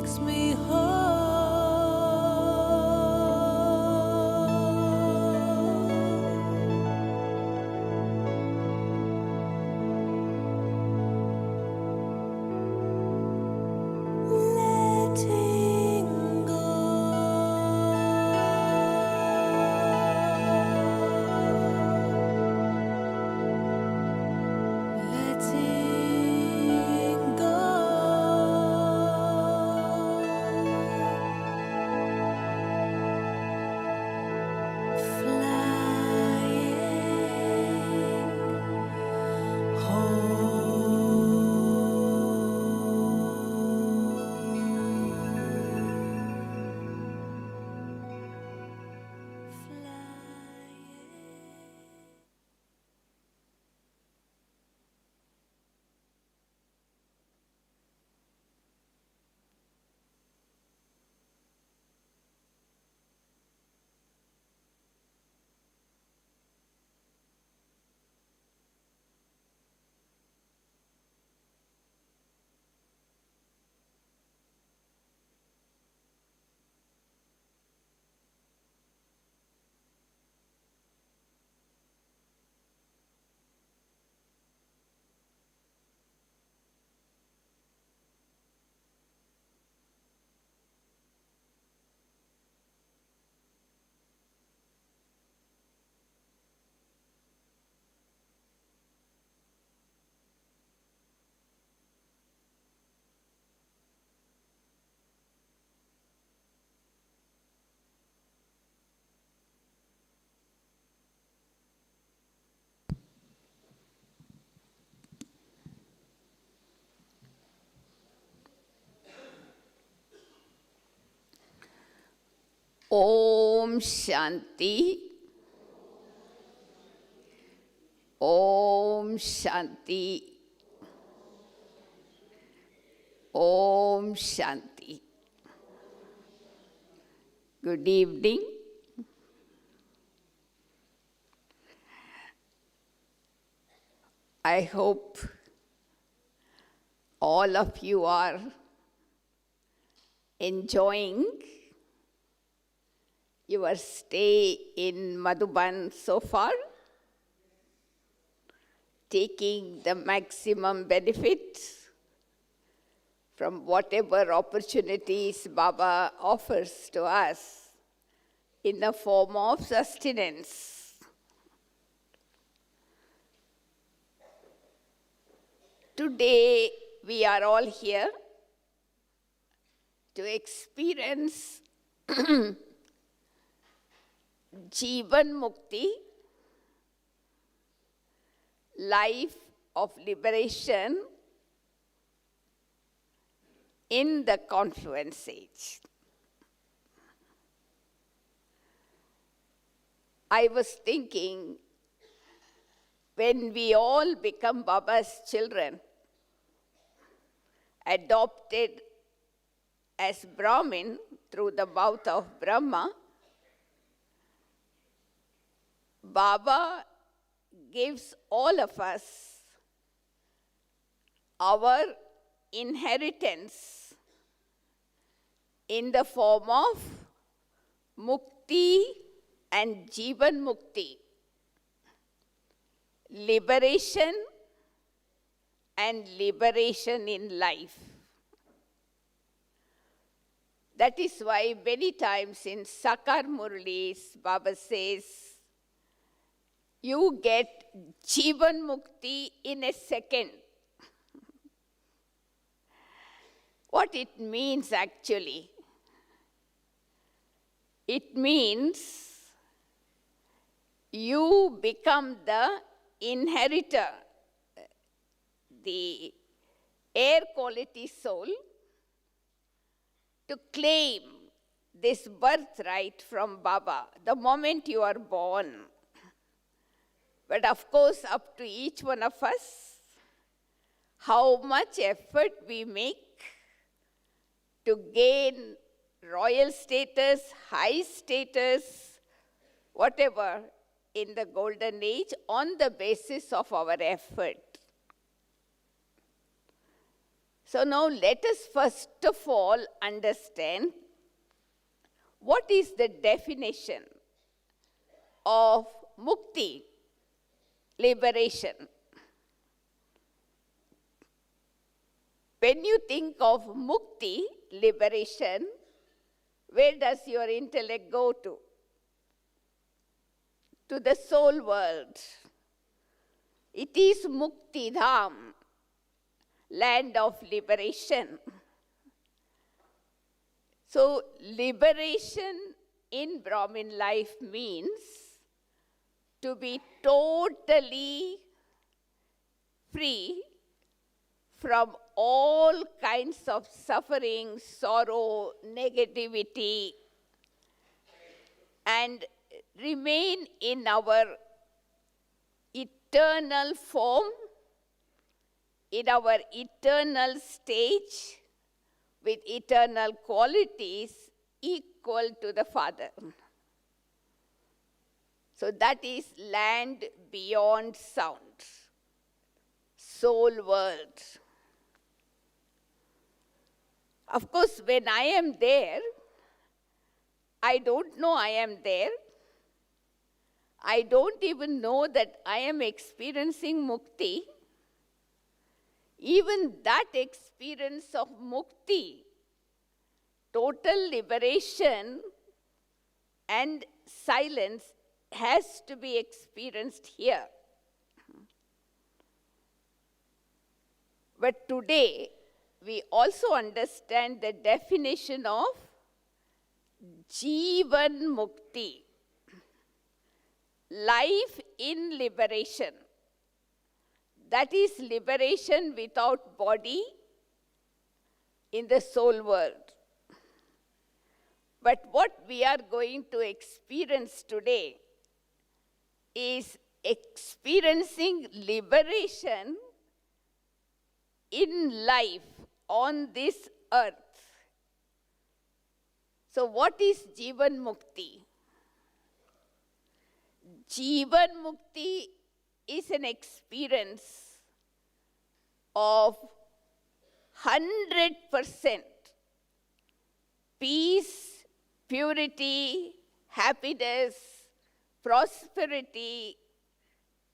makes me whole. Letting go. Letting go. Om Shanti. Om Shanti. Om Shanti. Good evening. I hope all of you are enjoying your stay in Madhuban so far, taking the maximum benefit from whatever opportunities Baba offers to us in the form of sustenance. Today, we are all here to experience Jeevan Mukti, life of liberation in the Confluence age. I was thinking, when we all become Baba's children, adopted as Brahmin through the mouth of Brahma, Baba gives all of us our inheritance in the form of Mukti and Jeevan Mukti, liberation and liberation in life. That is why many times in Sakar Murlis, Baba says, you get Jeevan Mukti in a second. What it means actually? It means you become the inheritor, the air quality soul, to claim this birthright from Baba the moment you are born. But of course, up to each one of us, how much effort we make to gain royal status, high status, whatever, in the golden age on the basis of our effort. So now let us first of all understand what is the definition of mukti, liberation. When you think of mukti, liberation, where does your intellect go to? To the soul world. It is Mukti Dham, land of liberation. So, liberation in Brahmin life means to be totally free from all kinds of suffering, sorrow, negativity, and remain in our eternal form, in our eternal stage, with eternal qualities equal to the Father. So that is land beyond sound, soul world. Of course, when I am there, I don't know I am there. I don't even know that I am experiencing mukti. Even that experience of mukti, total liberation and silence, has to be experienced here. But today, we also understand the definition of Jeevan Mukti, life in liberation. That is liberation without body in the soul world. But what we are going to experience today is experiencing liberation in life on this earth. So what is Jeevan Mukti? Jeevan Mukti is an experience of 100% peace, purity, happiness, prosperity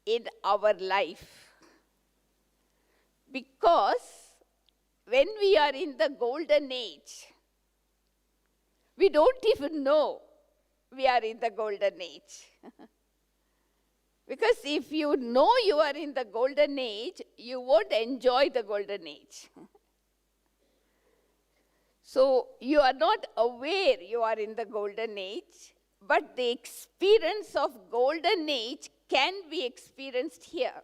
in our life. Because when we are in the golden age, we don't even know we are in the golden age. Because if you know you are in the golden age, you won't enjoy the golden age. So you are not aware you are in the golden age, but the experience of golden age can be experienced here.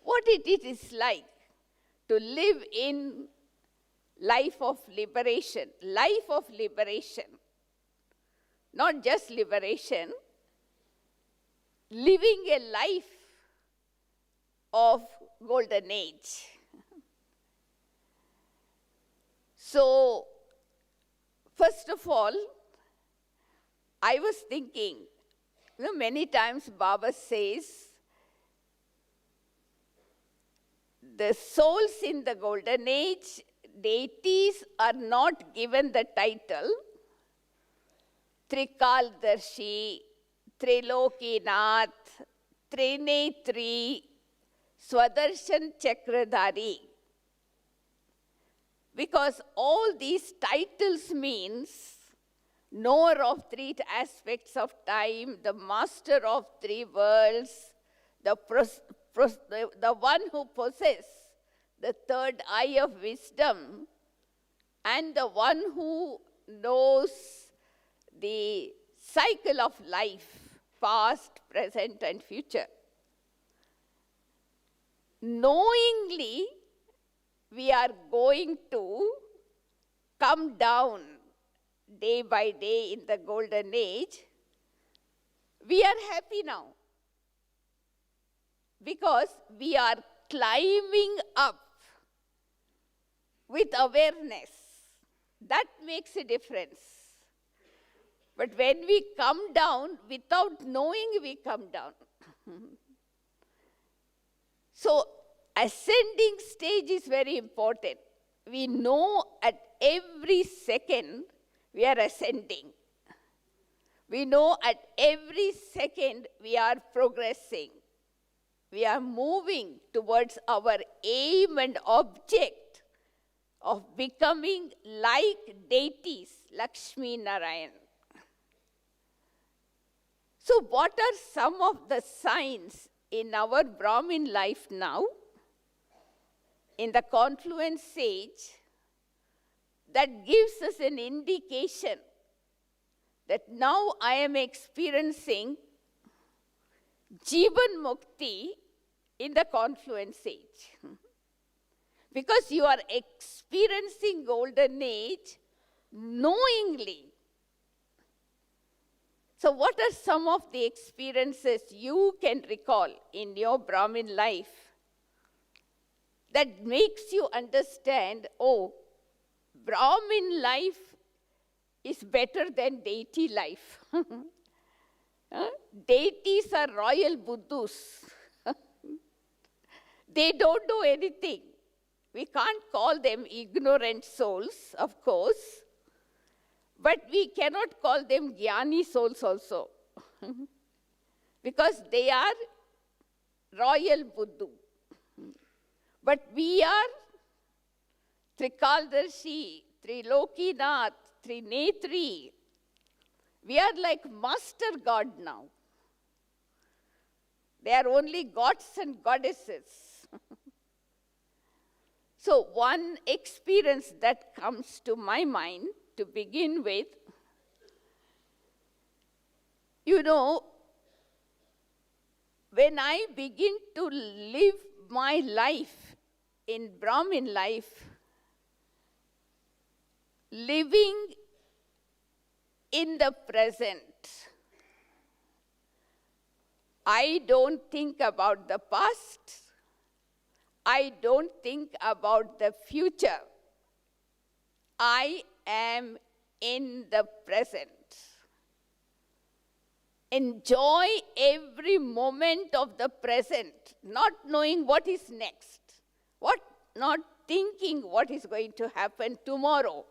What it is like to live in life of liberation, not just liberation, living a life of golden age. So, first of all, I was thinking, many times Baba says, the souls in the golden age, deities are not given the title Trikaldarshi, Trilokinath, Trinetri, Swadarshan Chakradhari. Because all these titles means knower of three aspects of time, the master of three worlds, the one who possesses the third eye of wisdom, and the one who knows the cycle of life, past, present, and future. Knowingly, we are going to come down day by day in the golden age. We are happy now because we are climbing up with awareness. That makes a difference. But when we come down, without knowing, we come down. So, ascending stage is very important. we know at every second we are ascending. We know at every second we are progressing. We are moving towards our aim and object of becoming like deities, Lakshmi Narayan. So what are some of the signs in our Brahmin life now, in the Confluence stage, that gives us an indication that now I am experiencing Jeevan Mukti in the Confluence age? Because you are experiencing golden age knowingly. So what are some of the experiences you can recall in your Brahmin life that makes you understand, oh, Brahmin life is better than deity life? Deities are royal Buddhas. They don't know anything. We can't call them ignorant souls, of course, but we cannot call them Jnani souls also, because they are royal Buddha. But we are Trikaldarshi, Trilokinath, Trinetri. We are like master god now. They are only gods and goddesses. So one experience that comes to my mind to begin with, you know, when I begin to live my life in Brahmin life, living in the present, I don't think about the past. I don't think about the future. I am in the present. Enjoy every moment of the present, not knowing what is next, not thinking what is going to happen tomorrow.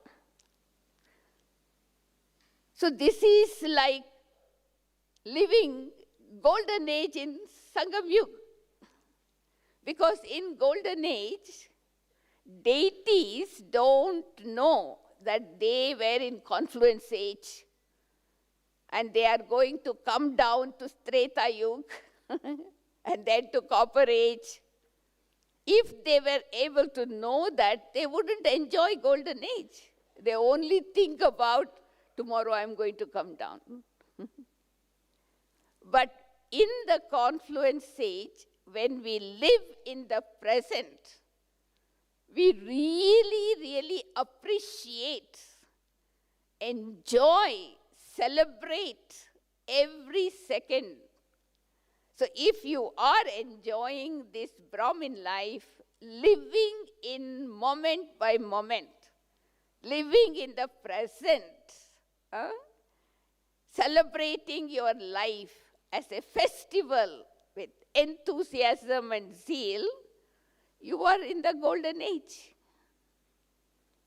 So this is like living golden age in Sangam Yuga. Because in golden age, deities don't know that they were in Confluence age and they are going to come down to Treta Yuga and then to Copper age. If they were able to know that, they wouldn't enjoy golden age. They only think about, tomorrow I'm going to come down. But in the Confluence age, when we live in the present, we really, really appreciate, enjoy, celebrate every second. So if you are enjoying this Brahmin life, living in moment by moment, living in the present, celebrating your life as a festival with enthusiasm and zeal, you are in the golden age,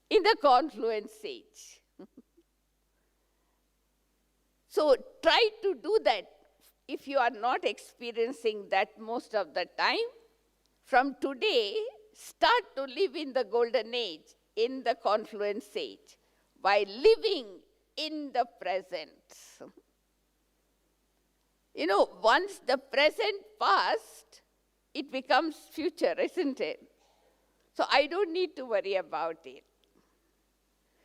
in the Confluence age. So try to do that. If you are not experiencing that most of the time, from today, start to live in the golden age, in the Confluence age, by living in the present. You know, once the present passed, it becomes future, isn't it? So I don't need to worry about it.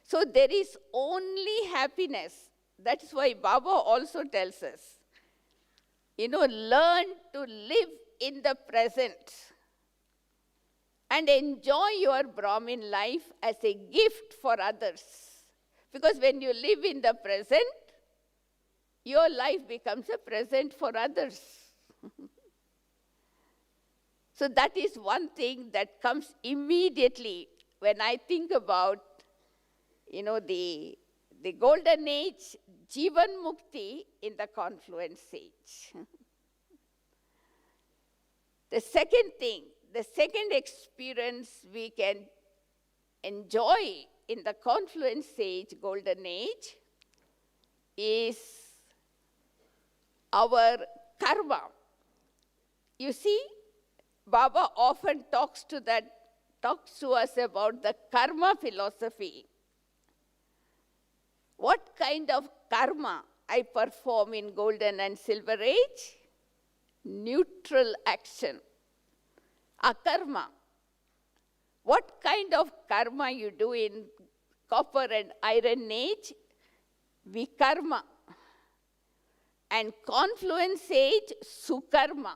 So there is only happiness. That is why Baba also tells us, you know, learn to live in the present and enjoy your Brahmin life as a gift for others. Because when you live in the present, your life becomes a present for others. So that is one thing that comes immediately when I think about, you know, the golden age, Jeevan Mukti in the Confluence age. The second thing, the second experience we can enjoy in the Confluence age, golden age, is our karma. You see, Baba often talks to us about the karma philosophy. What kind of karma I perform in golden and silver age? Neutral action. Akarma. What kind of karma you do in copper and iron age? Vikarma. And Confluence age, Sukarma.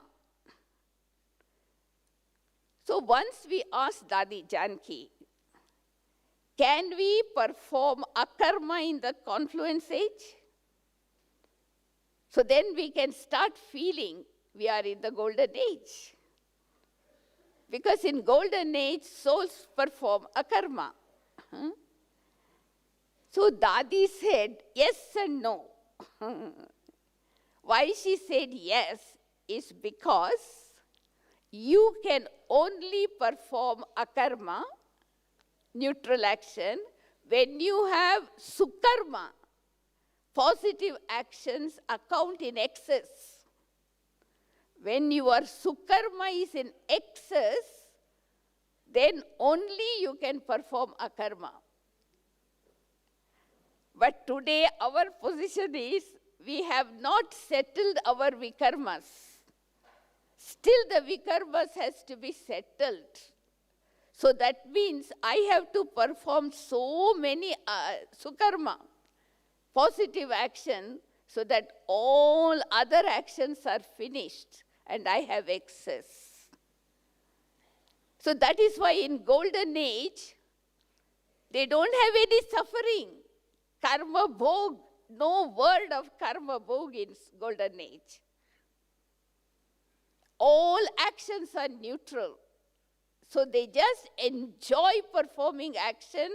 So once we asked Dadi Janki, can we perform akarma in the Confluence age? So then we can start feeling we are in the golden age. Because in golden age, souls perform akarma. So Dadi said yes and no. Why she said yes is because you can only perform akarma, neutral action, when you have sukarma, positive actions account in excess. When your sukarma is in excess, then only you can perform akarma. But today our position is we have not settled our vikarmas. Still the vikarmas has to be settled. So that means I have to perform so many sukarma, positive action, so that all other actions are finished and I have excess. So that is why in golden age, they don't have any suffering. Karma bhog, no word of karma bhog in golden age. All actions are neutral. So they just enjoy performing action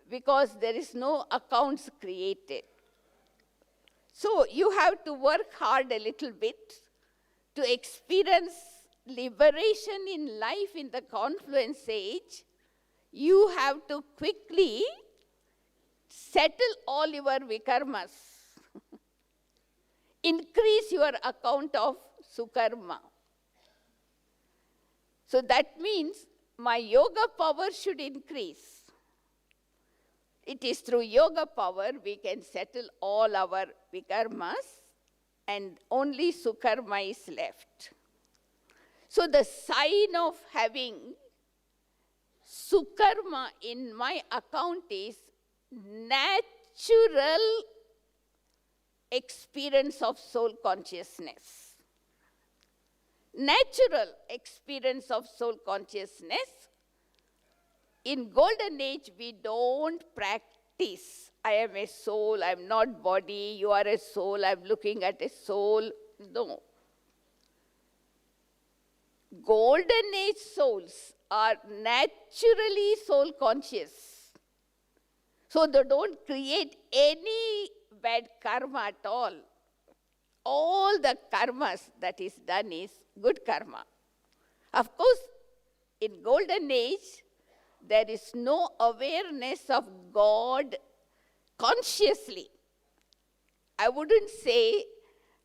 because there is no accounts created. So you have to work hard a little bit to experience liberation in life in the Confluence age. You have to quickly settle all your vikarmas. Increase your account of sukarma. So that means my yoga power should increase. It is through yoga power we can settle all our vikarmas and only sukarma is left. So the sign of having sukarma in my account is natural experience of soul consciousness. Natural experience of soul consciousness. In golden age, we don't practice. I am a soul, I am not body, you are a soul, I am looking at a soul. No. Golden age souls are naturally soul conscious. So they don't create any bad karma at all. All the karmas that is done is good karma. Of course, in golden age, there is no awareness of God consciously. I wouldn't say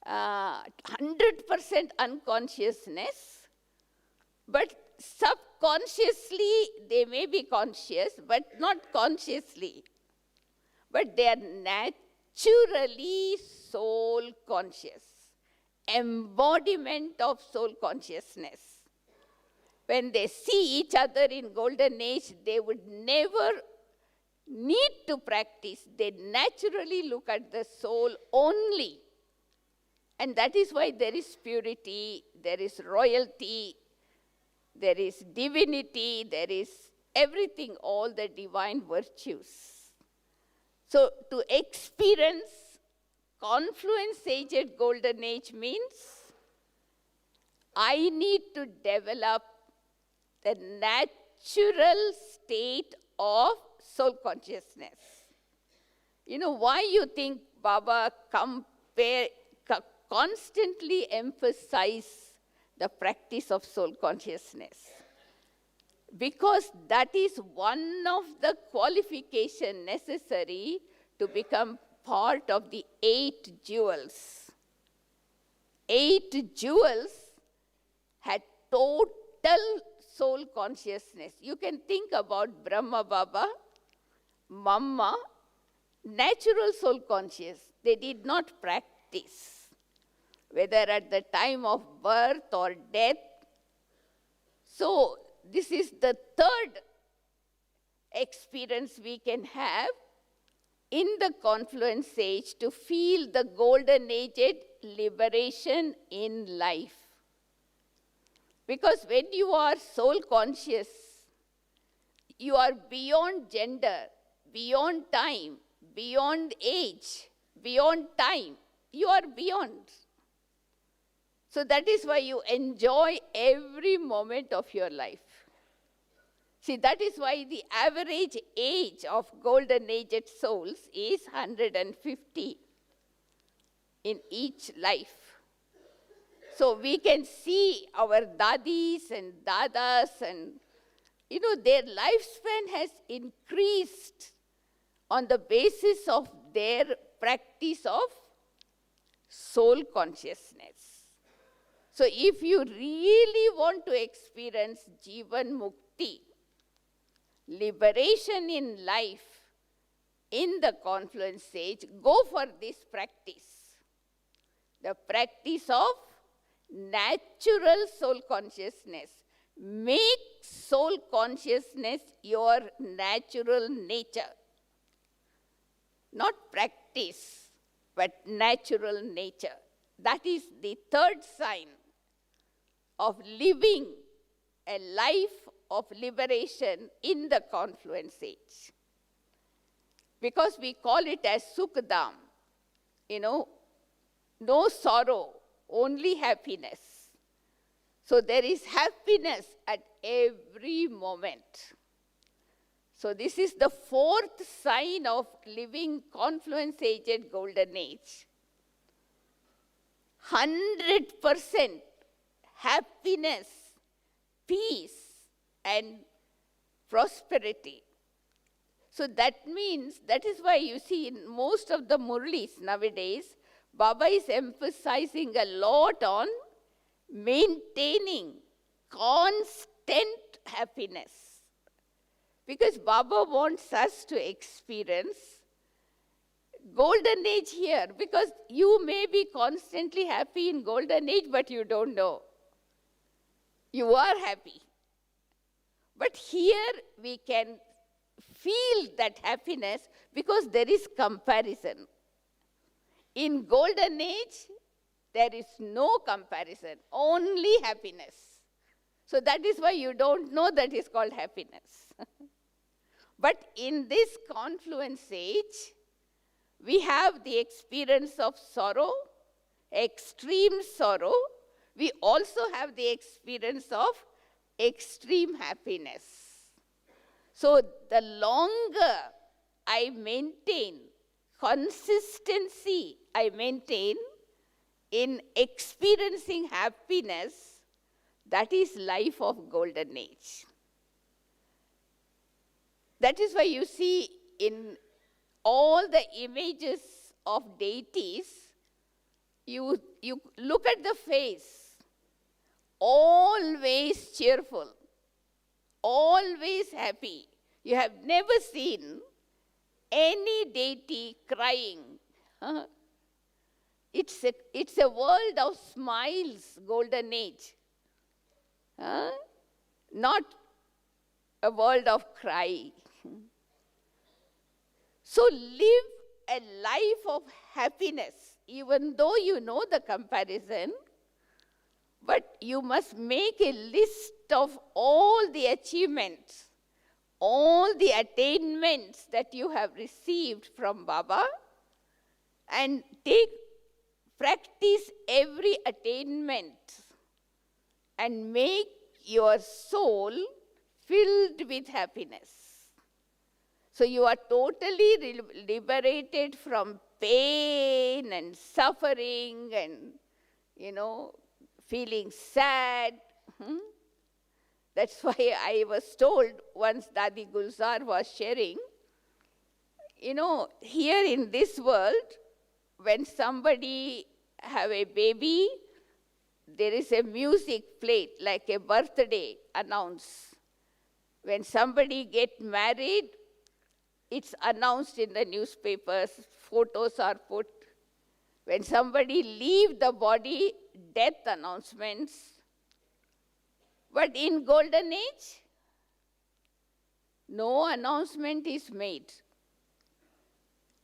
100% unconsciousness, but subconsciously they may be conscious, but not consciously. But they are naturally soul conscious, embodiment of soul consciousness. When they see each other in golden age, they would never need to practice. They naturally look at the soul only. And that is why there is purity, there is royalty, there is divinity, there is everything, all the divine virtues. So to experience Confluence age at golden age means I need to develop the natural state of soul consciousness. You know why you think Baba constantly emphasize the practice of soul consciousness? because that is one of the qualifications necessary to become part of the 8 jewels. 8 jewels had total soul consciousness. You can think about Brahma Baba, Mama, natural soul conscious. They did not practice, whether at the time of birth or death. So this is the third experience we can have in the Confluence age to feel the golden age liberation in life. Because when you are soul conscious, you are beyond gender, beyond time, beyond age, beyond time. You are beyond. So that is why you enjoy every moment of your life. See, that is why the average age of golden aged souls is 150 in each life. So we can see our dadis and dadas and, their lifespan has increased on the basis of their practice of soul consciousness. So if you really want to experience Jeevan Mukti, liberation in life, in the Confluence age, go for this practice. The practice of natural soul consciousness. Make soul consciousness your natural nature. Not practice, but natural nature. That is the third sign of living a life of liberation in the Confluence age. Because we call it as Sukhdam, no sorrow, only happiness. So there is happiness at every moment. So this is the fourth sign of living Confluence aged golden age. 100% happiness, peace, and prosperity. So that means, that is why you see in most of the Murlis nowadays, Baba is emphasizing a lot on maintaining constant happiness. Because Baba wants us to experience golden age here. Because you may be constantly happy in golden age, but you don't know. You are happy. But here we can feel that happiness because there is comparison. In golden age, there is no comparison, only happiness. So that is why you don't know that is called happiness. But in this Confluence age, we have the experience of sorrow, extreme sorrow. We also have the experience of extreme happiness. So the longer I maintain consistency, I maintain in experiencing happiness, that is life of golden age. That is why you see in all the images of deities, you look at the face, always cheerful, always happy. You have never seen any deity crying. It's a world of smiles, golden age. Not a world of cry. So live a life of happiness, even though you know the comparison, but you must make a list of all the achievements, all the attainments that you have received from Baba, and practice every attainment and make your soul filled with happiness. So you are totally liberated from pain and suffering and, feeling sad. That's why I was told once Dadi Gulzar was sharing, here in this world, when somebody have a baby, there is a music played like a birthday announce. When somebody get married, it's announced in the newspapers, photos are put. When somebody leave the body, death announcements. But in golden age, no announcement is made.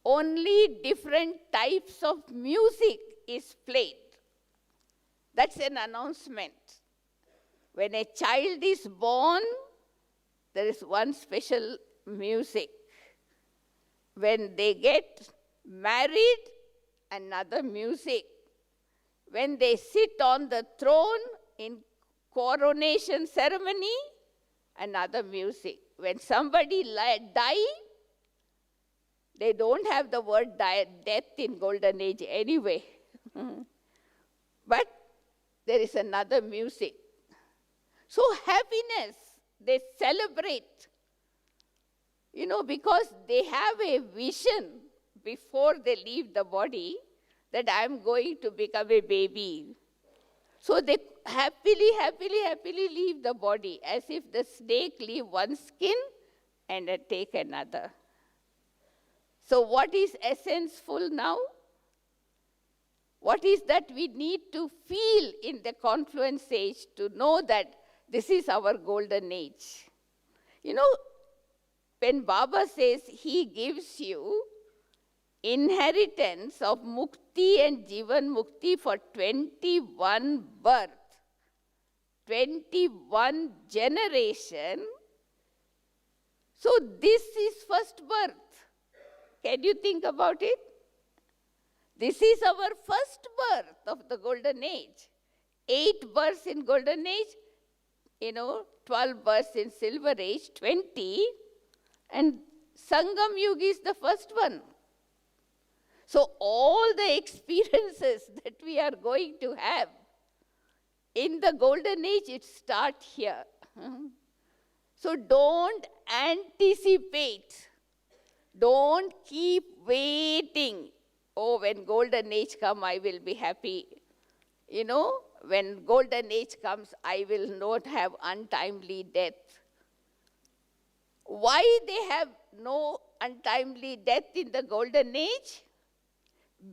Only different types of music is played. That's an announcement. When a child is born, there is one special music. When they get married, another music. When they sit on the throne in coronation ceremony, another music. When somebody die, they don't have the word death in golden age anyway. But there is another music. So happiness, they celebrate. Because they have a vision before they leave the body that I am going to become a baby. So they happily leave the body, as if the snake leave one skin and take another. So what is essential now? What is that we need to feel in the confluence age to know that this is our golden age? When Baba says he gives you inheritance of Mukti and Jeevan Mukti for 21 birth, 21 generation, so this is first birth. Can you think about it? This is our first birth of the golden age. 8 births in golden age, 12 births in silver age, 20, and Sangam Yuga is the first one. So all the experiences that we are going to have in the golden age, it starts here. So don't anticipate. Don't keep waiting. Oh, when golden age comes, I will be happy. When golden age comes, I will not have untimely death. Why they have no untimely death in the golden age?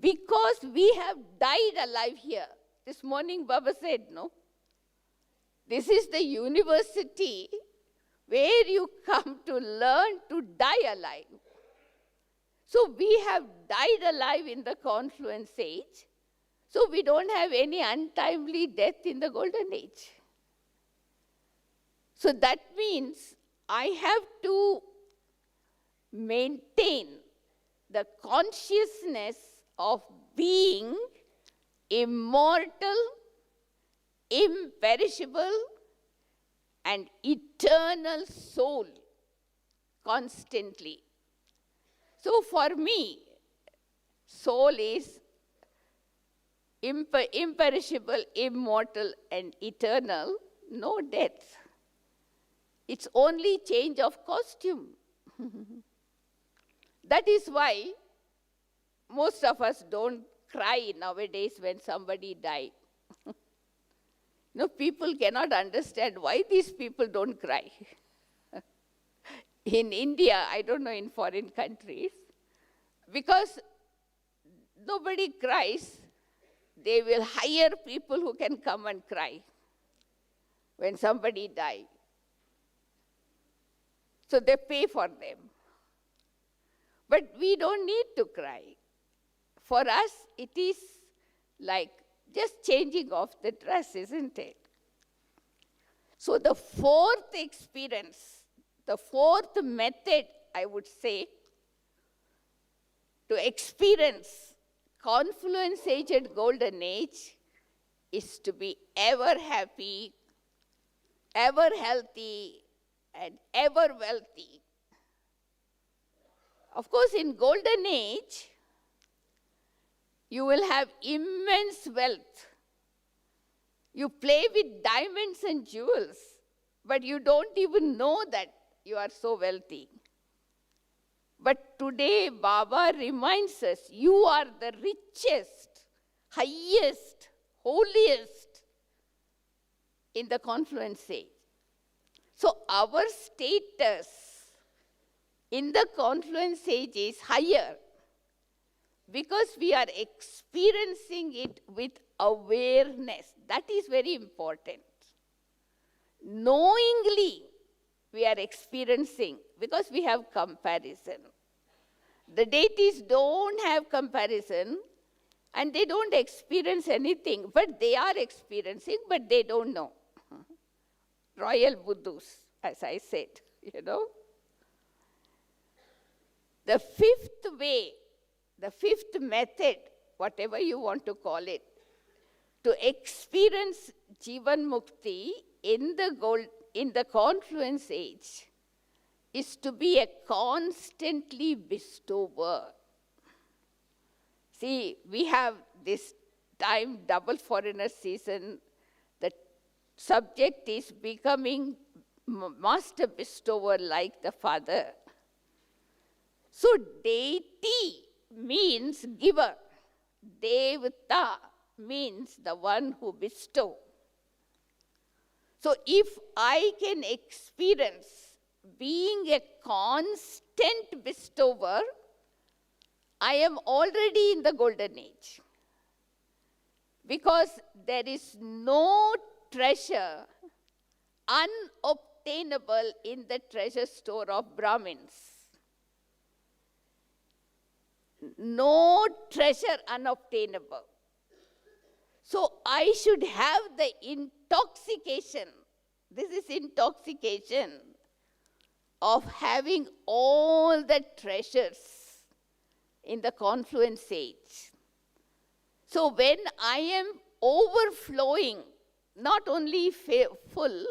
Because we have died alive here. This morning Baba said, no? This is the university where you come to learn to die alive. So we have died alive in the confluence age. So we don't have any untimely death in the golden age. So that means I have to maintain the consciousness of being immortal, imperishable, and eternal soul constantly. So for me, soul is imperishable, immortal, and eternal, no death. It's only change of costume. That is why most of us don't cry nowadays when somebody dies. People cannot understand why these people don't cry. In India, I don't know in foreign countries, because nobody cries, they will hire people who can come and cry when somebody dies. So they pay for them. But we don't need to cry. For us, it is like just changing of the dress, isn't it? So the fourth experience, the fourth method, I would say, to experience confluence age and golden age is to be ever happy, ever healthy, and ever wealthy. Of course, in golden age, you will have immense wealth. You play with diamonds and jewels, but you don't even know that you are so wealthy. But today, Baba reminds us, you are the richest, highest, holiest in the Confluence age. So our status in the Confluence age is higher because we are experiencing it with awareness. That is very important. Knowingly, we are experiencing because we have comparison. The deities don't have comparison and they don't experience anything, but they are experiencing, but they don't know. Royal Buddhas, as I said, The fifth way, the fifth method, whatever you want to call it, to experience Jeevan Mukti in the Confluence age is to be a constantly bestower. See, we have this time, double foreigner season. The subject is becoming master bestower like the Father. So deity means giver. Devata means the one who bestows. So if I can experience being a constant bestower, I am already in the golden age. Because there is no treasure unobtainable in the treasure store of Brahmins. No treasure unobtainable. So I should have the intoxication. This is intoxication of having all the treasures in the Confluence age. So when I am overflowing, not only full,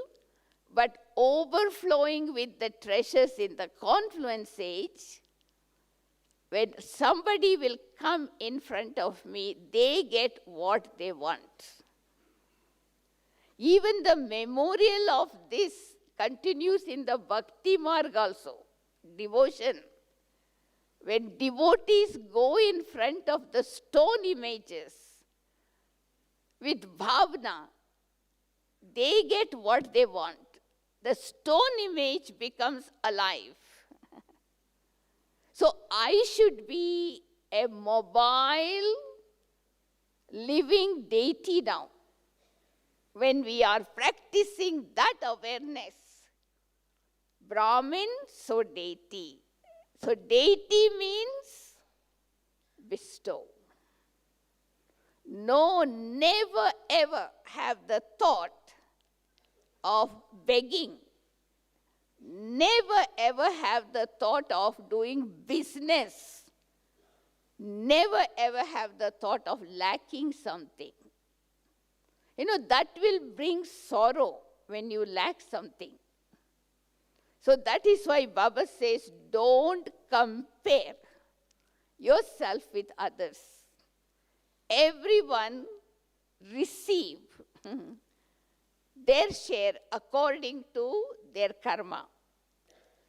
but overflowing with the treasures in the Confluence age, when somebody will come in front of me, they get what they want. Even the memorial of this continues in the Bhakti Marg also, devotion. When devotees go in front of the stone images with bhavna, they get what they want. The stone image becomes alive. So I should be a mobile, living deity now. When we are practicing that awareness, Brahmin, so deity. So deity means bestow. No, never ever have the thought of begging. Never ever have the thought of doing business. Never ever have the thought of lacking something. That will bring sorrow when you lack something. So that is why Baba says, don't compare yourself with others. Everyone receive their share according to their karma.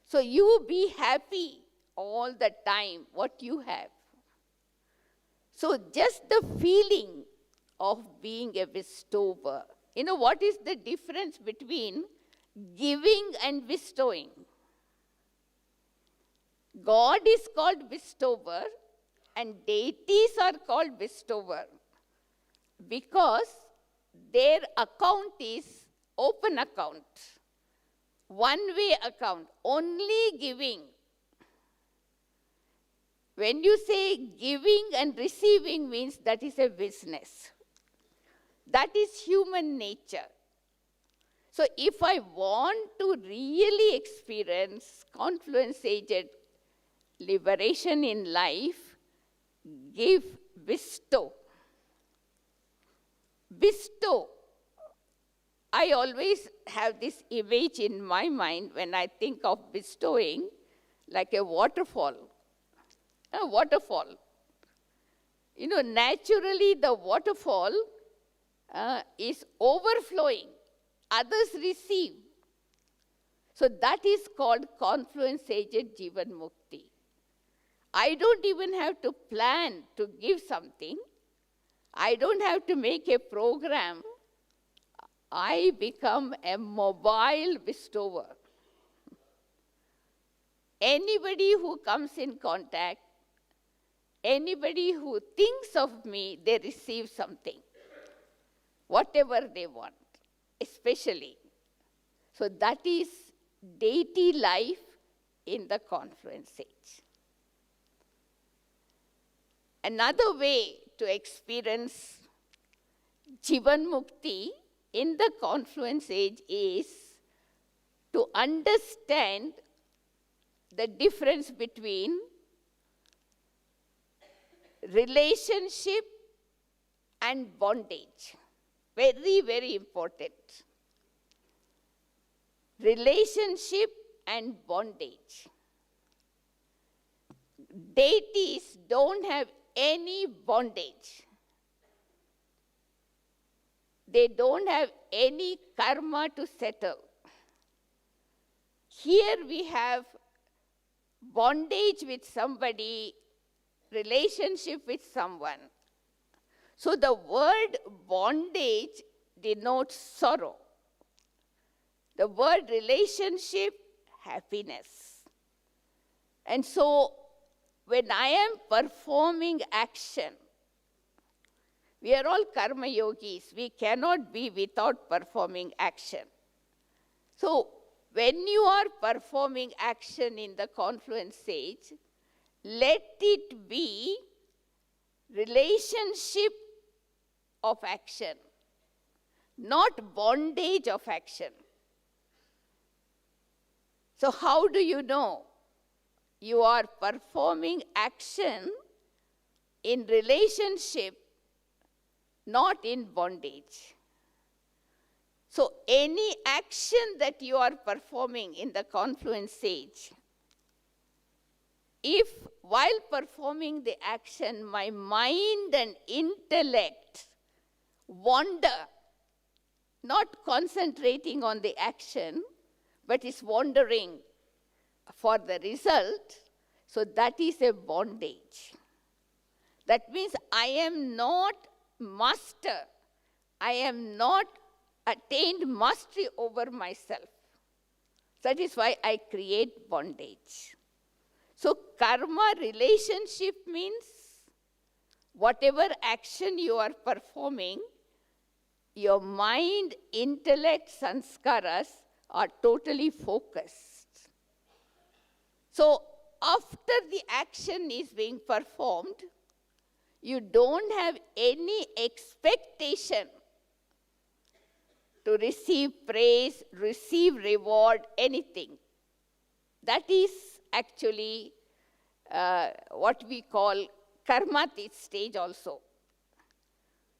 So you be happy all the time what you have. So just the feeling of being a bestower. What is the difference between giving and bestowing? God is called bestower and deities are called bestower because their account is open account, one-way account, only giving. When you say giving and receiving means that is a business. That is human nature. So if I want to really experience confluence-aged liberation in life, give, bestow. Bestow. I always have this image in my mind when I think of bestowing, like a waterfall. A waterfall. Naturally the waterfall is overflowing. Others receive. So that is called confluence-aged Jeevan Mukti. I don't even have to plan to give something. I don't have to make a program. I become a mobile bestower. Anybody who comes in contact, anybody who thinks of me, they receive something, whatever they want, especially. So that is deity life in the confluence age. Another way to experience Jeevan Mukti in the confluence age is to understand the difference between relationship and bondage. Very, very important. Relationship and bondage. Deities don't have any bondage. They don't have any karma to settle. Here we have bondage with somebody, relationship with someone. So the word bondage denotes sorrow. The word relationship, happiness. And so when I am performing action, we are all karma yogis. We cannot be without performing action. So when you are performing action in the confluence stage, let it be relationship of action, not bondage of action. So how do you know you are performing action in relationship, not in bondage? So any action that you are performing in the confluence stage, if while performing the action, my mind and intellect wander, not concentrating on the action, but is wandering for the result, so that is a bondage. That means I am not master. I am not attained mastery over myself. That is why I create bondage. So karma relationship means whatever action you are performing, your mind, intellect, sanskaras are totally focused. So after the action is being performed, you don't have any expectation to receive praise, receive reward, anything. That is actually what we call karmatit stage also.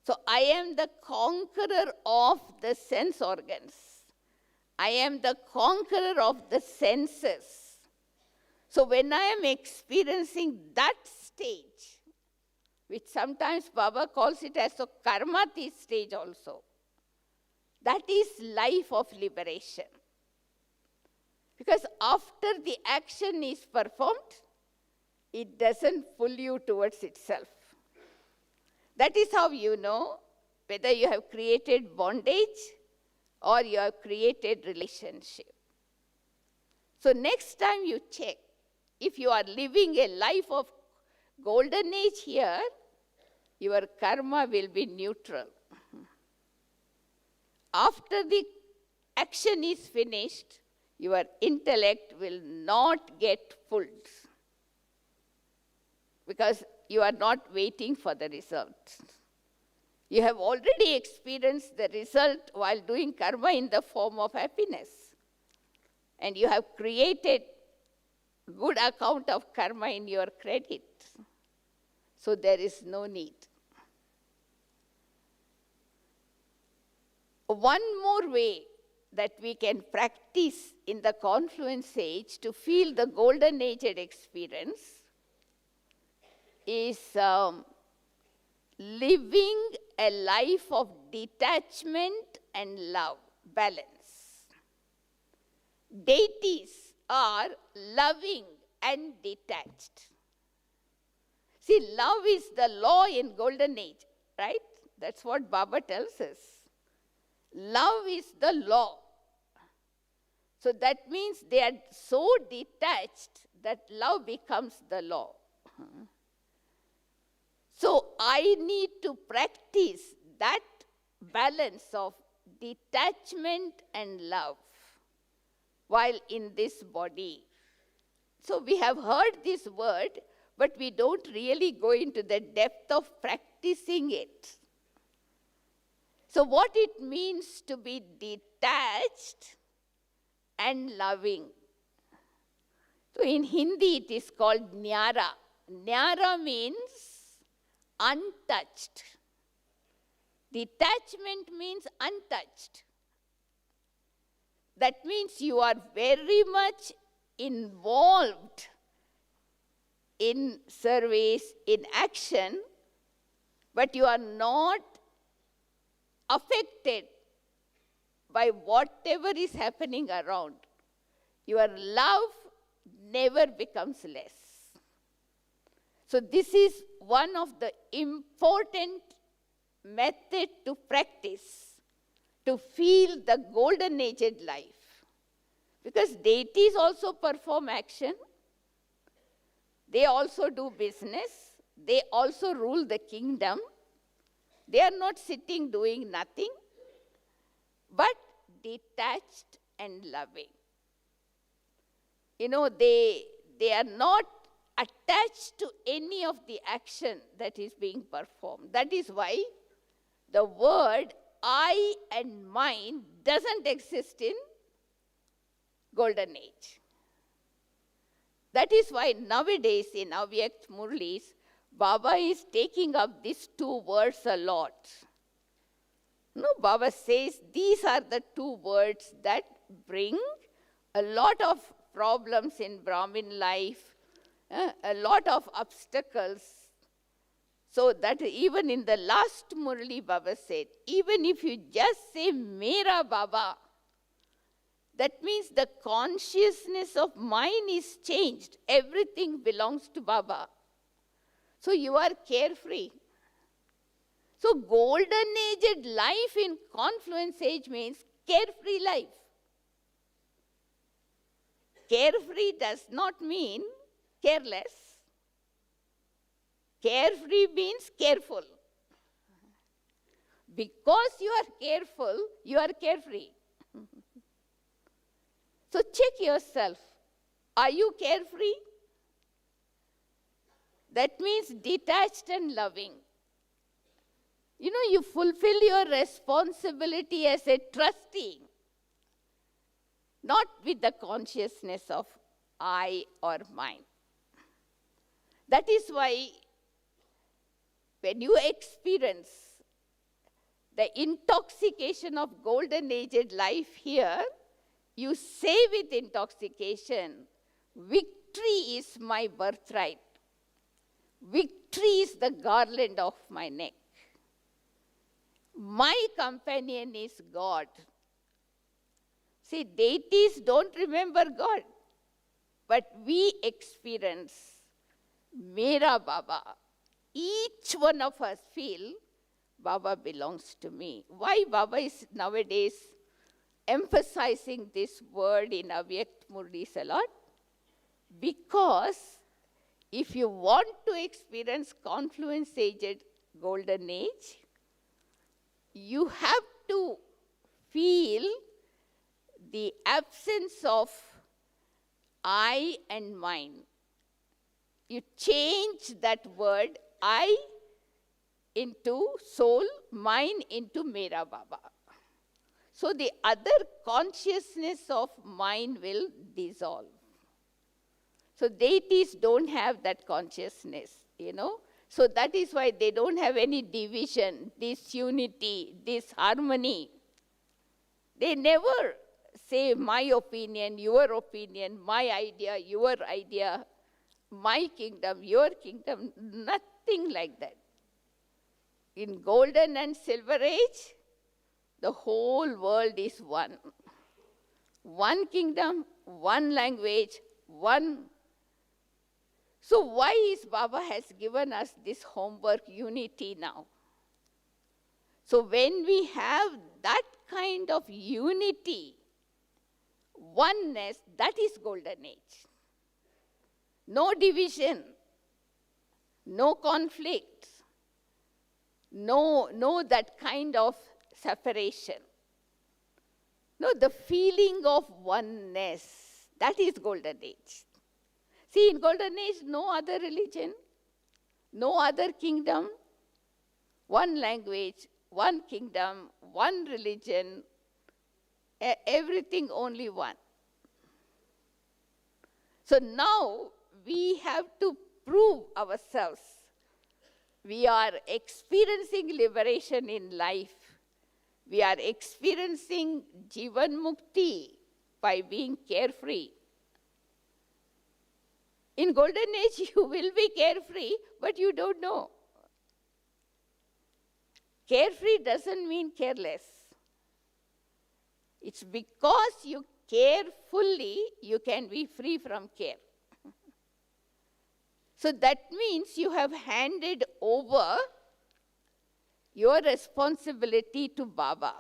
So I am the conqueror of the sense organs. I am the conqueror of the senses. So when I am experiencing that stage, which sometimes Baba calls it as a karmatit stage also, that is life of liberation. Because after the action is performed, it doesn't pull you towards itself. That is how you know whether you have created bondage or you have created relationship. So next time you check, if you are living a life of golden age here, your karma will be neutral. After the action is finished, your intellect will not get pulled because you are not waiting for the result. You have already experienced the result while doing karma in the form of happiness. And you have created good account of karma in your credit. So there is no need. One more way that we can practice in the confluence age to feel the golden aged experience is living a life of detachment and love, balance. deities are loving and detached. See, love is the law in Golden Age, right? That's what Baba tells us. Love is the law. So that means they are so detached that love becomes the law. So I need to practice that balance of detachment and love while in this body. So we have heard this word, but we don't really go into the depth of practicing it. So what it means to be detached and loving. So in Hindi it is called nyara. Nyara means untouched. Detachment means untouched. That means you are very much involved in service, in action, but you are not affected by whatever is happening around. Your love never becomes less. So this is one of the important methods to practice, to feel the golden aged life. Because deities also perform action. They also do business. They also rule the kingdom. They are not sitting doing nothing, but detached and loving. You know, they are not attached to any of the action that is being performed. That is why the word I and mine doesn't exist in Golden Age. That is why nowadays in Avyakt Murlis, Baba is taking up these two words a lot. No, Baba says these are the two words that bring a lot of problems in Brahmin life, a lot of obstacles. So that even in the last Murli, Baba said, even if you just say Meera Baba, that means the consciousness of mine is changed. Everything belongs to Baba. So you are carefree. So golden aged life in Confluence age means carefree life. Carefree does not mean careless. Carefree means careful. Because you are careful, you are carefree. So check yourself. Are you carefree? That means detached and loving. You know, you fulfill your responsibility as a trustee, not with the consciousness of I or mine. That is why when you experience the intoxication of golden aged life here, you say with intoxication, victory is my birthright. Victory is the garland of my neck. My companion is God. See, deities don't remember God, but we experience Meera Baba. Each one of us feel Baba belongs to me. Why Baba is nowadays emphasizing this word in Avyakt Murlis a lot? Because if you want to experience Confluence aged golden age, you have to feel the absence of I and mine. You change that word I into soul, mine into Meera Baba. So the other consciousness of mine will dissolve. So deities don't have that consciousness, you know. So that is why they don't have any division, disunity, disharmony. They never say my opinion, my idea, your idea, my kingdom, your kingdom, nothing like that. In golden and silver age, the whole world is one. one kingdom, one language, one. So why is Baba has given us this homework, unity now? So when we have that kind of unity, oneness, that is golden age. No division, no conflict, no that kind of separation. No, the feeling of oneness, that is golden age. See, in golden age, no other religion, no other kingdom, one language, one kingdom, one religion, everything only one. So now we have to prove ourselves. We are experiencing liberation in life. We are experiencing Jeevan Mukti by being carefree. In golden age, you will be carefree, but you don't know. Carefree doesn't mean careless. It's because you care fully, you can be free from care. So that means you have handed over your responsibility to Baba.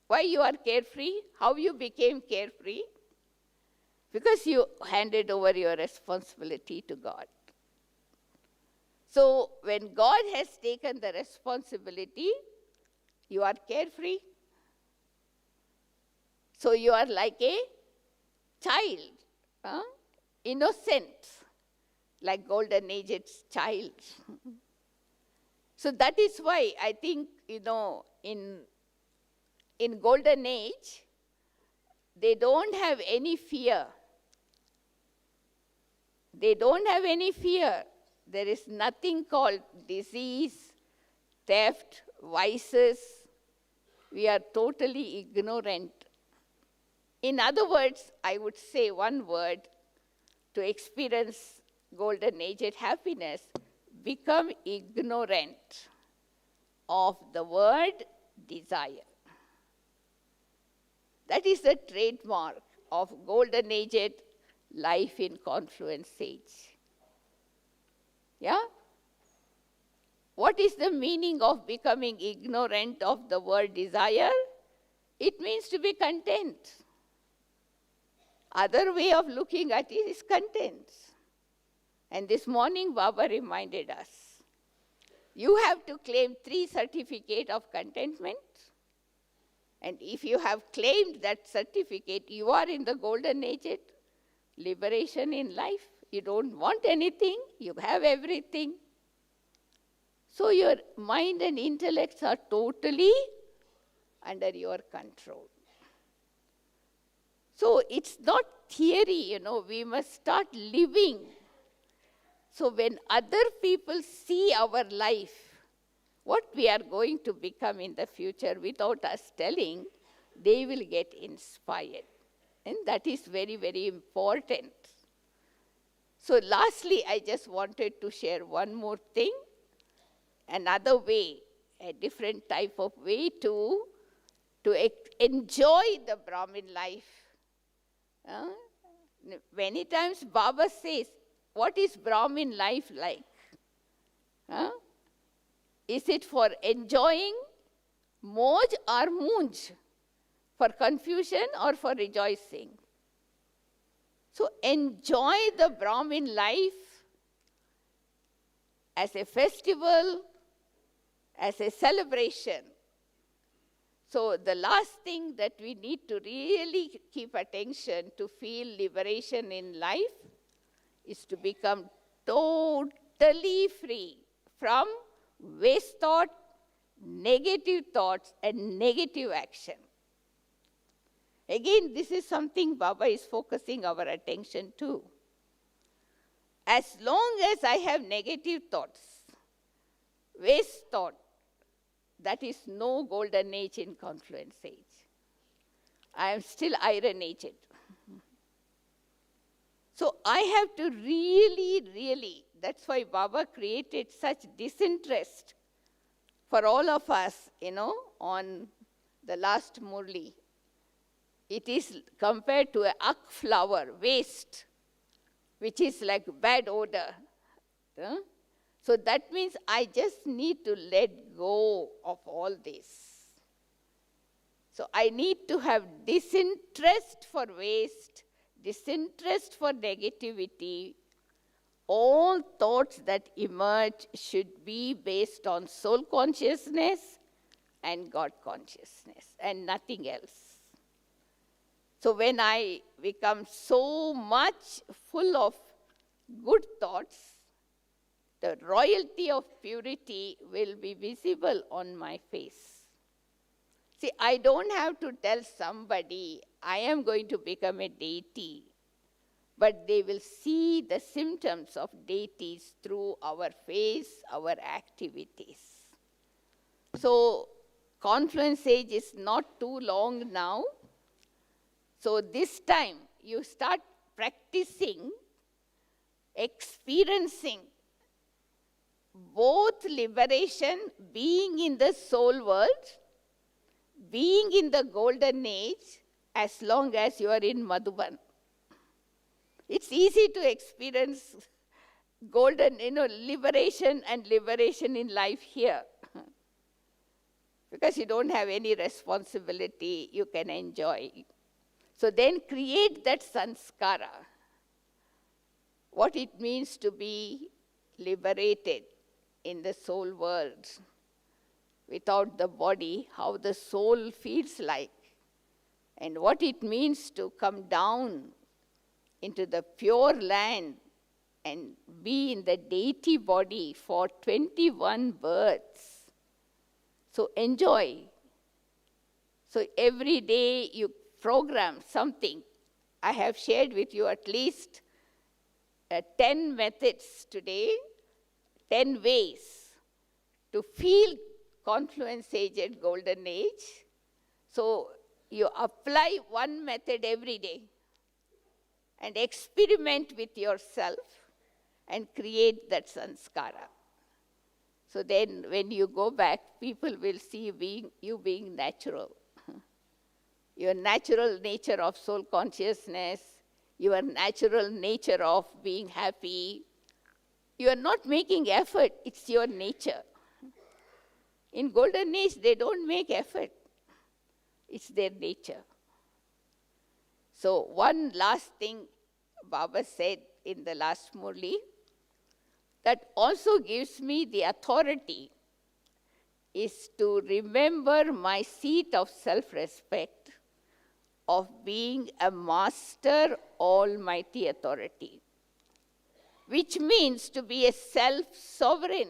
Why you are carefree? How you became carefree? Because you handed over your responsibility to God. So when God has taken the responsibility, you are carefree. So you are like a child, innocent, like golden age's child. So that is why I think, in golden age, they don't have any fear. They don't have any fear. There is nothing called disease, theft, vices. We are totally ignorant. In other words, I would say one word to experience golden age happiness: become ignorant of the word desire. That is the trademark of golden age life in Confluence age. Yeah? What is the meaning of becoming ignorant of the word desire? It means to be content. Other way of looking at it is content. And this morning Baba reminded us, you have to claim 3 certificates of contentment. And if you have claimed that certificate, you are in the golden age, liberation in life. You don't want anything, you have everything. So your mind and intellects are totally under your control. So it's not theory, we must start living. So when other people see our life, what we are going to become in the future without us telling, they will get inspired. And that is very, very important. So lastly, I just wanted to share one more thing. Another way, a different type of way to enjoy the Brahmin life. Many times Baba says, what is Brahmin life like? Is it for enjoying moj or munj? For confusion or for rejoicing? So enjoy the Brahmin life as a festival, as a celebration. So the last thing that we need to really keep attention to feel liberation in life is to become totally free from waste thought, negative thoughts, and negative action. Again, this is something Baba is focusing our attention to. As long as I have negative thoughts, waste thought, that is no golden age in Confluence age. I am still iron aged. So I have to really, that's why Baba created such disinterest for all of us, on the last Murli. It is compared to a ack flower, waste, which is like bad odor. So that means I just need to let go of all this. So I need to have disinterest for waste, disinterest for negativity. All thoughts that emerge should be based on soul consciousness and God consciousness and nothing else. So when I become so much full of good thoughts, the royalty of purity will be visible on my face. See, I don't have to tell somebody I am going to become a deity, but they will see the symptoms of deities through our face, our activities. So, Confluence age is not too long now. So, this time you start practicing, experiencing both liberation, being in the soul world, being in the golden age, as long as you are in Madhuban. It's easy to experience golden, liberation and liberation in life here. Because you don't have any responsibility, you can enjoy. So then create that sanskara. What it means to be liberated in the soul world. Without the body, how the soul feels like. And what it means to come down into the pure land and be in the deity body for 21 births. So enjoy. So every day you program something. I have shared with you at least 10 methods today, 10 ways to feel Confluence age at golden age. So you apply one method every day and experiment with yourself and create that sanskara. So then when you go back, people will see you being natural. Your natural nature of soul consciousness, your natural nature of being happy. You are not making effort, it's your nature. In golden age, they don't make effort. It's their nature. So one last thing Baba said in the last Murli, that also gives me the authority, is to remember my seat of self-respect, of being a master almighty authority, which means to be a self-sovereign.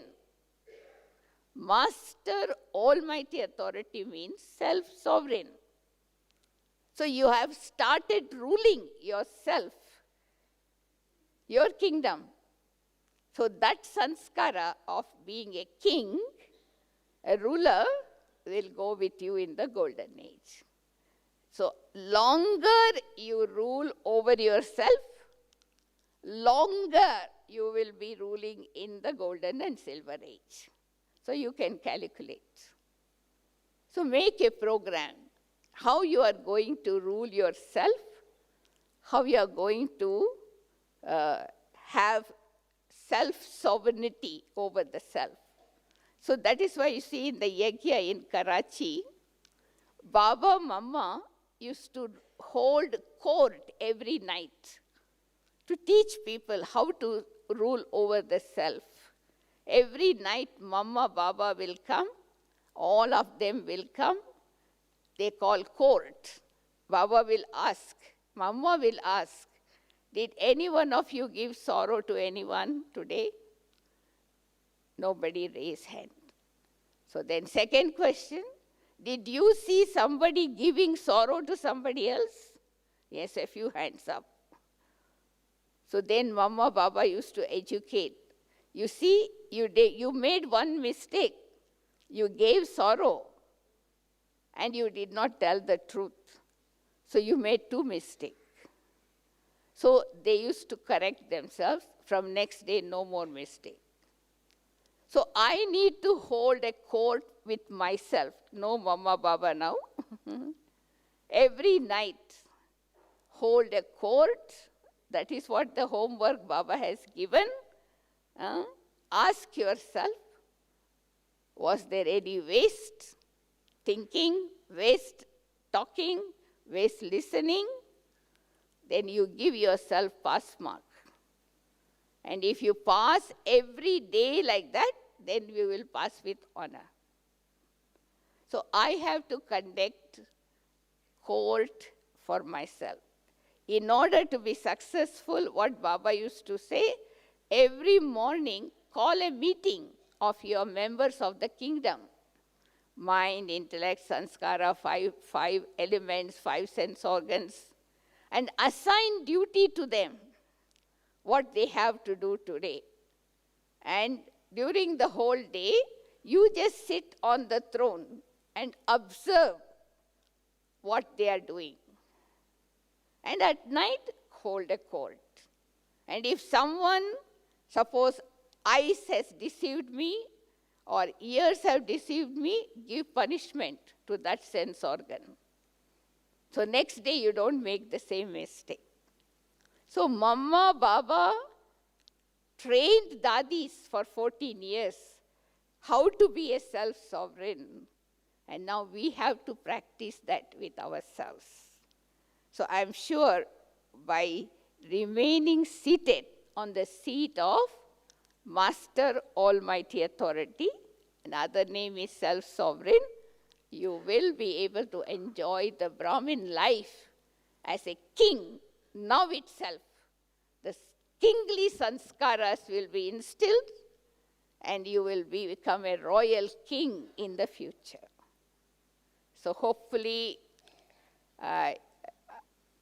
Master almighty authority means self-sovereign. So you have started ruling yourself, your kingdom. So that sanskara of being a king, a ruler, will go with you in the golden age. So longer you rule over yourself, longer you will be ruling in the golden and silver age. So you can calculate. So make a program. How you are going to rule yourself, how you are going to have self-sovereignty over the self. So that is why you see in the yajna in Karachi, Baba Mama used to hold court every night to teach people how to rule over the self. Every night, Mama, Baba will come. All of them will come. They call court. Baba will ask. Mama will ask, did any one of you give sorrow to anyone today? Nobody raised hand. So then second question, did you see somebody giving sorrow to somebody else? Yes, a few hands up. So then Mama, Baba used to educate. You see, you made one mistake. You gave sorrow and you did not tell the truth. So you made two mistakes. So they used to correct themselves. From next day, no more mistake. So I need to hold a court with myself. No Mama, Baba now. every night, hold a court. That is what the homework Baba has given. Ask yourself, was there any waste thinking, waste talking, waste listening? Then you give yourself pass mark. And if you pass every day like that, then we will pass with honor. So I have to conduct court for myself. In order to be successful, what Baba used to say, every morning call a meeting of your members of the kingdom. Mind, intellect, sanskara, five elements, 5 sense organs, and assign duty to them, what they have to do today. And during the whole day, you just sit on the throne and observe what they are doing. And at night, hold a court. And if someone, suppose eyes has deceived me or ears have deceived me, give punishment to that sense organ. So next day you don't make the same mistake. So Mama, Baba trained dadis for 14 years how to be a self-sovereign. And now we have to practice that with ourselves. So I'm sure by remaining seated on the seat of Master Almighty Authority, another name is self-sovereign, you will be able to enjoy the Brahmin life as a king now itself. The kingly sanskaras will be instilled and you will become a royal king in the future. So hopefully,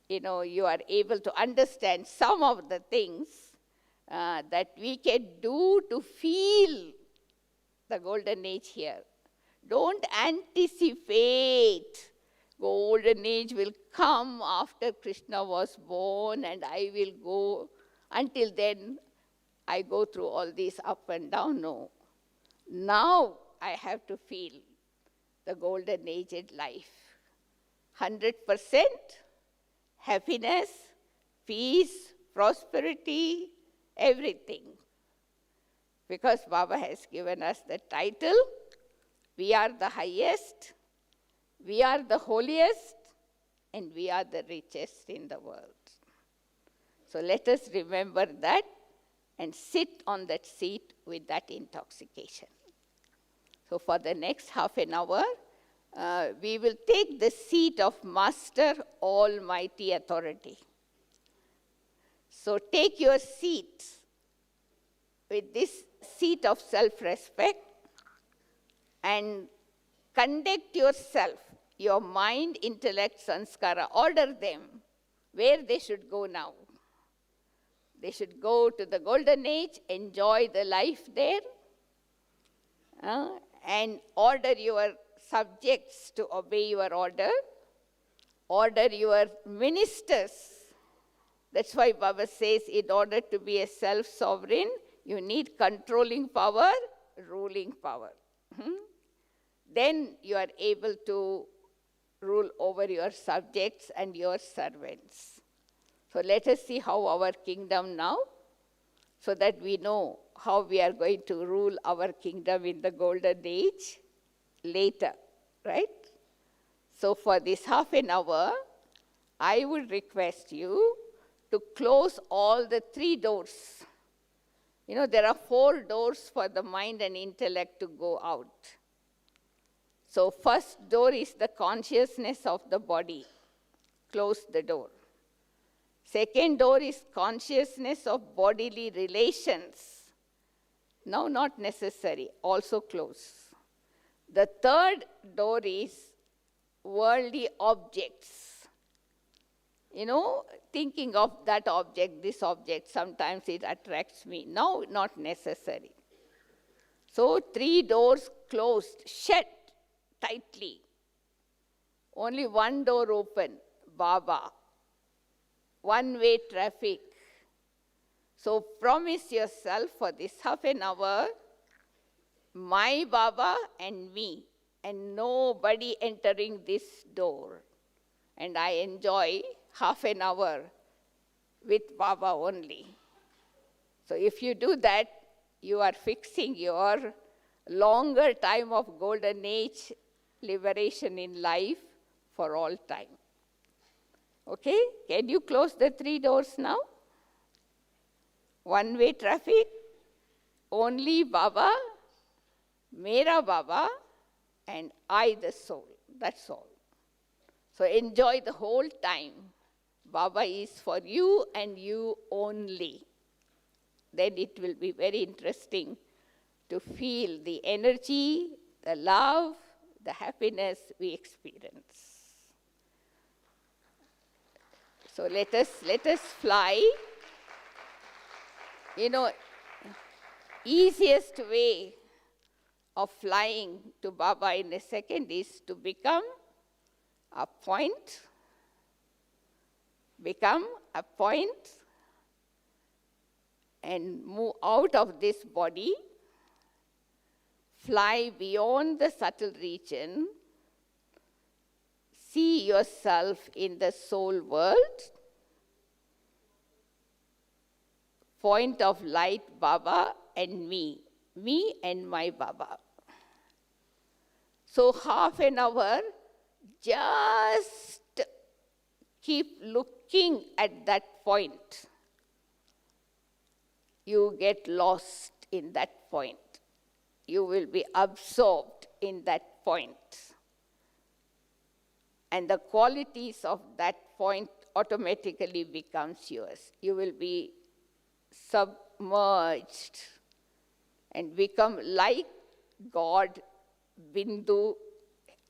you are able to understand some of the things that we can do to feel the golden age here. Don't anticipate golden age will come after Krishna was born and I will go. Until then, I go through all these up and down. No. Now I have to feel the golden aged life. 100% happiness, peace, prosperity, everything. Because Baba has given us the title, we are the highest, we are the holiest, and we are the richest in the world. So let us remember that and sit on that seat with that intoxication. So for the next half an hour, we will take the seat of Master Almighty Authority. So take your seat with this seat of self-respect and conduct yourself, your mind, intellect, sanskara, order them where they should go now. They should go to the golden age, enjoy the life there, and order your subjects to obey your order. Order your ministers. That's why Baba says, in order to be a self-sovereign, you need controlling power, ruling power. Then you are able to rule over your subjects and your servants. So let us see how our kingdom now, so that we know how we are going to rule our kingdom in the golden age later, right? So for this half an hour, I would request you to close all the 3 doors. There are 4 doors for the mind and intellect to go out. So first door is the consciousness of the body. Close the door. Second door is consciousness of bodily relations. Now not necessary, also close. The third door is worldly objects. Thinking of that object, this object, sometimes it attracts me. Now, not necessary. So 3 doors closed, shut tightly. Only 1 door open, Baba. One-way traffic. So promise yourself for this half an hour, my Baba and me, and nobody entering this door. and I enjoy half an hour with Baba only. So if you do that, you are fixing your longer time of golden age liberation in life for all time. Okay? Can you close the 3 doors now? One-way traffic, only Baba, Mera Baba, and I the soul. That's all. So enjoy the whole time. Baba is for you and you only. Then it will be very interesting to feel the energy, the love, the happiness we experience. So let us fly. You know, easiest way of flying to Baba in a second is to become a point, and move out of this body, fly beyond the subtle region, see yourself in the soul world, point of light Baba and me and my Baba. So half an hour, just keep looking at that point. You get lost in that point. You will be absorbed in that point. And the qualities of that point automatically becomes yours. You will be submerged and become like God, Bindu,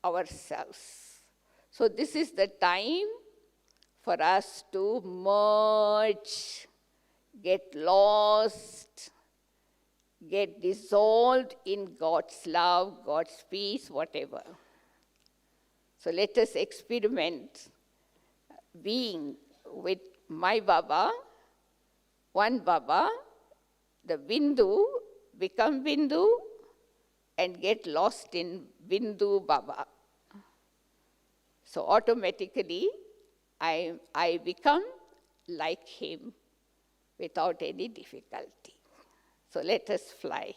ourselves. So this is the time for us to merge, get lost, get dissolved in God's love, God's peace, whatever. So let us experiment being with my Baba, one Baba, the Bindu, become Bindu, and get lost in Bindu Baba. So automatically, I become like him without any difficulty. So let us fly.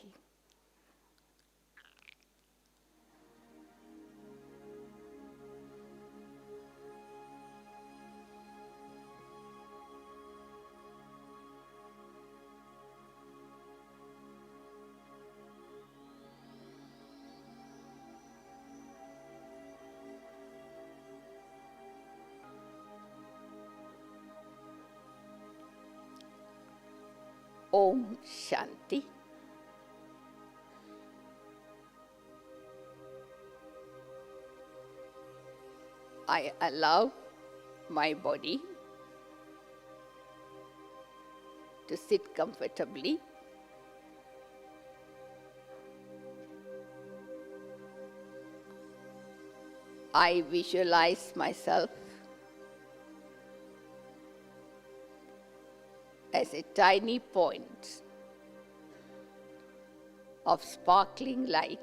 Om Shanti. I allow my body to sit comfortably. I visualize myself as a tiny point of sparkling light